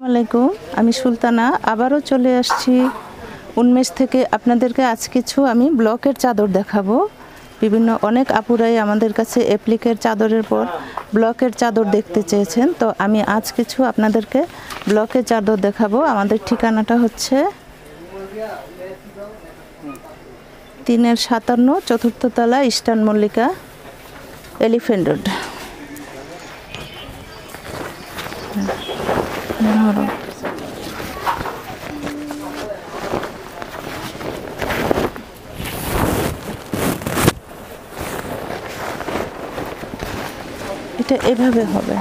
আসসালামাইকুম, আমি সুলতানা আবারও চলে আসছি উন্মেষ থেকে। আপনাদেরকে আজ কিছু আমি ব্লকের চাদর দেখাবো। বিভিন্ন অনেক আপুরাই আমাদের কাছে অ্যাপ্লিকের চাদরের পর ব্লকের চাদর দেখতে চেয়েছেন, তো আমি আজ কিছু আপনাদেরকে ব্লকের চাদর দেখাবো। আমাদের ঠিকানাটা হচ্ছে 3-57 চতুর্থ তলা, ইস্টার্ন মল্লিকা, এলিফ্যান্ট রোড। এটা এভাবে হবে।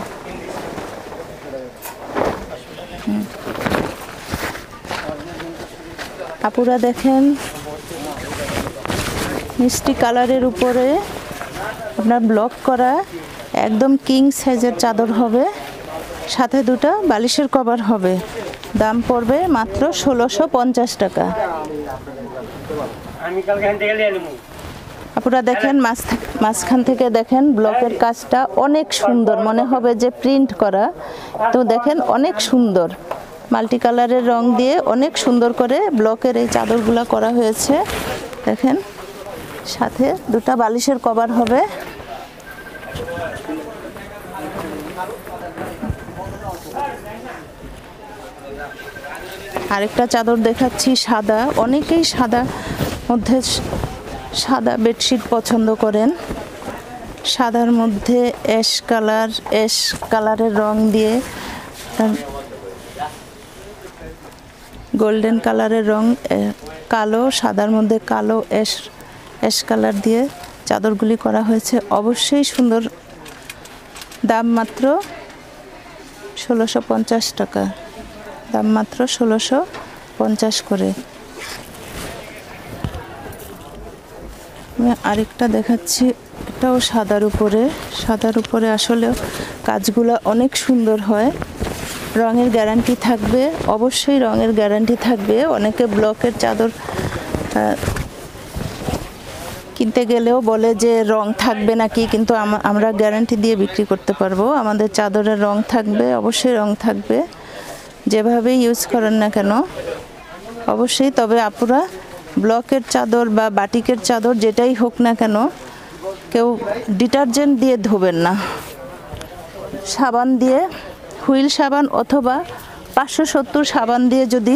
আপুরা দেখেন, মিষ্টি কালারের উপরে আপনার ব্লক করা একদম কিং সাইজের চাদর হবে, সাথে দুটো বালিশের কভার হবে। দাম পড়বে মাত্র 1650 টাকা। আপনারা দেখেন, মাঝখান থেকে দেখেন ব্লকের কাজটা অনেক সুন্দর, মনে হবে যে প্রিন্ট করা। তো দেখেন অনেক সুন্দর, মাল্টি কালারের রং দিয়ে অনেক সুন্দর করে ব্লকের এই চাদরগুলো করা হয়েছে। দেখেন, সাথে দুটো বালিশের কভার হবে। আরেকটা চাদর দেখাচ্ছি সাদা, অনেকেই সাদা মধ্যে সাদা বেডশিট পছন্দ করেন। সাদার মধ্যে অ্যাশ কালারের রং দিয়ে গোল্ডেন কালারের রং, কালো, সাদার মধ্যে কালো অ্যাশ কালার দিয়ে চাদরগুলি করা হয়েছে। অবশ্যই সুন্দর। দাম মাত্র 1650 টাকা। দাম মাত্র 1650 করে। আমি আরেকটা দেখাচ্ছি, এটাও সাদার উপরে আসলে কাজগুলো অনেক সুন্দর হয়। রঙের গ্যারান্টি থাকবে, অবশ্যই রঙের গ্যারান্টি থাকবে। অনেকে ব্লকের চাদর কিনতে গেলেও বলে যে রং থাকবে নাকি, কিন্তু আমরা গ্যারান্টি দিয়ে বিক্রি করতে পারবো। আমাদের চাদরের রং থাকবে, অবশ্যই রং থাকবে, যেভাবেই ইউজ করেন না কেন অবশ্যই। তবে আপুরা ব্লকের চাদর বা বাটিকের চাদর যেটাই হোক না কেন, কেউ ডিটারজেন্ট দিয়ে ধোবেন না। সাবান দিয়ে, হুইল সাবান অথবা 570 সাবান দিয়ে যদি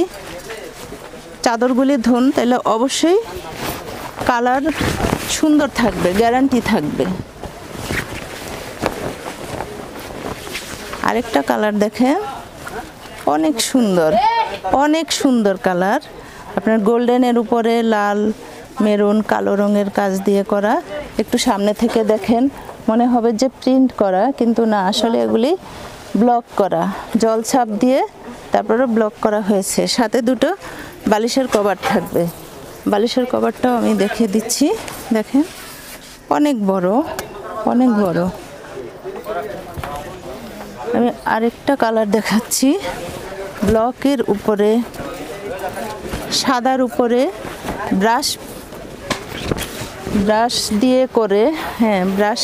চাদরগুলি ধোন, তাহলে অবশ্যই কালার সুন্দর থাকবে, গ্যারান্টি থাকবে। আরেকটা কালার দেখেন, অনেক সুন্দর কালার। আপনার গোল্ডেনের উপরে লাল, মেরুন, কালো রঙের কাজ দিয়ে করা। একটু সামনে থেকে দেখেন, মনে হবে যে প্রিন্ট করা, কিন্তু না, আসলে এগুলি ব্লক করা, জল ছাপ দিয়ে তারপরে ব্লক করা হয়েছে। সাথে দুটো বালিশের কভার থাকবে। বালিশের কভারটাও আমি দেখিয়ে দিচ্ছি। দেখেন, অনেক বড়। আমি আরেকটা কালার দেখাচ্ছি, ব্লকের উপরে সাদার উপরে ব্রাশ দিয়ে করে, ব্রাশ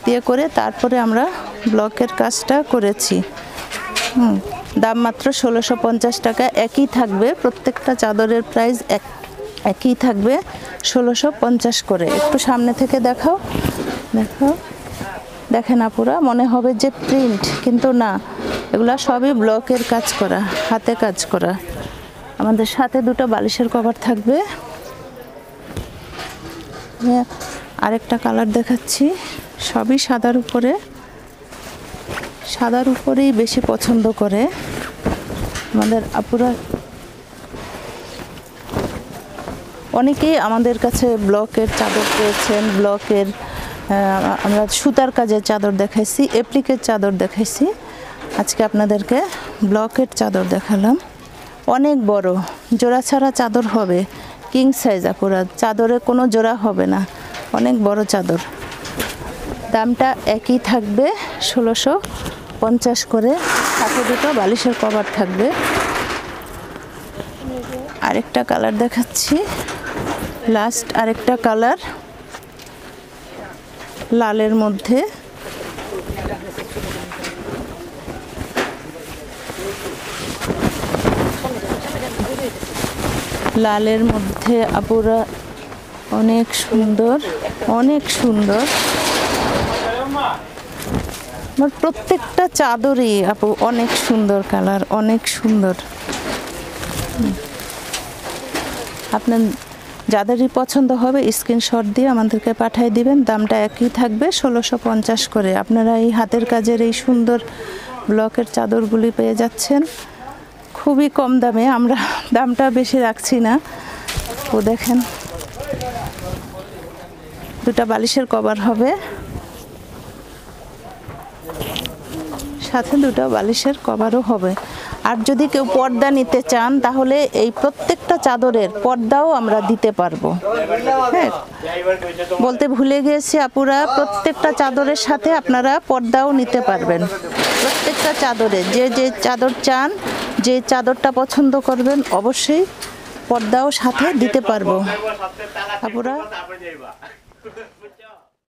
দিয়ে করে তারপরে আমরা ব্লকের কাজটা করেছি। দাম মাত্র 1650 টাকা। একই থাকবে, প্রত্যেকটা চাদরের প্রাইস একই থাকবে, 1650 করে। একটু সামনে থেকে দেখো। দেখেন আপুরা, মনে হবে যে প্রিন্ট, কিন্তু না, এগুলা সবই ব্লকের কাজ করা, হাতে কাজ করা। আমাদের সাথে দুটো বালিশের কভার থাকবে। আরেকটা কালার দেখাচ্ছি, সবই সাদার উপরেই বেশি পছন্দ করে আমাদের আপুরা। অনেকেই আমাদের কাছে ব্লকের চাদর পেয়েছেন। ব্লকের আমরা সুতার কাজের চাদর দেখাইছি, অ্যাপ্লিকের চাদর দেখাইছি। আজকে আপনাদেরকে ব্লকের চাদর দেখালাম। অনেক বড়, জোড়া ছাড়া চাদর হবে, কিং সাইজ আপুরা। চাদরে কোনো জোড়া হবে না, অনেক বড় চাদর। দামটা একই থাকবে, 1650 করে। সাথে দুটো বালিশের কভার থাকবে। আরেকটা কালার দেখাচ্ছি, লাস্ট আরেকটা কালার, লালের মধ্যে লালের মধ্যে আপুরা অনেক সুন্দর, অনেক সুন্দর। আমার প্রত্যেকটা চাদরই আপু অনেক সুন্দর কালার, অনেক সুন্দর। আপনার যাদেরই পছন্দ হবে স্ক্রিনশট দিয়ে আমাদেরকে পাঠিয়ে দিবেন। দামটা একই থাকবে 1650 করে। আপনারা এই হাতের কাজের এই সুন্দর ব্লকের চাদরগুলি পেয়ে যাচ্ছেন খুবই কম দামে। আমরা দামটা বেশি রাখছি না। ও দেখেন, দুটা বালিশের কভার হবে, সাথে দুটো বালিশের কভারও হবে। আর যদি কেউ পর্দা নিতে চান তাহলে এই প্রত্যেকটা চাদরের পর্দাও আমরা দিতে পারবো। হ্যাঁ, বলতে ভুলে গিয়েছি আপুরা, প্রত্যেকটা চাদরের সাথে আপনারা পর্দাও নিতে পারবেন। প্রত্যেকটা চাদরে যে যে চাদর চান, যে চাদরটা পছন্দ করবেন অবশ্যই পর্দাও সাথে দিতে পারবো আপুরা।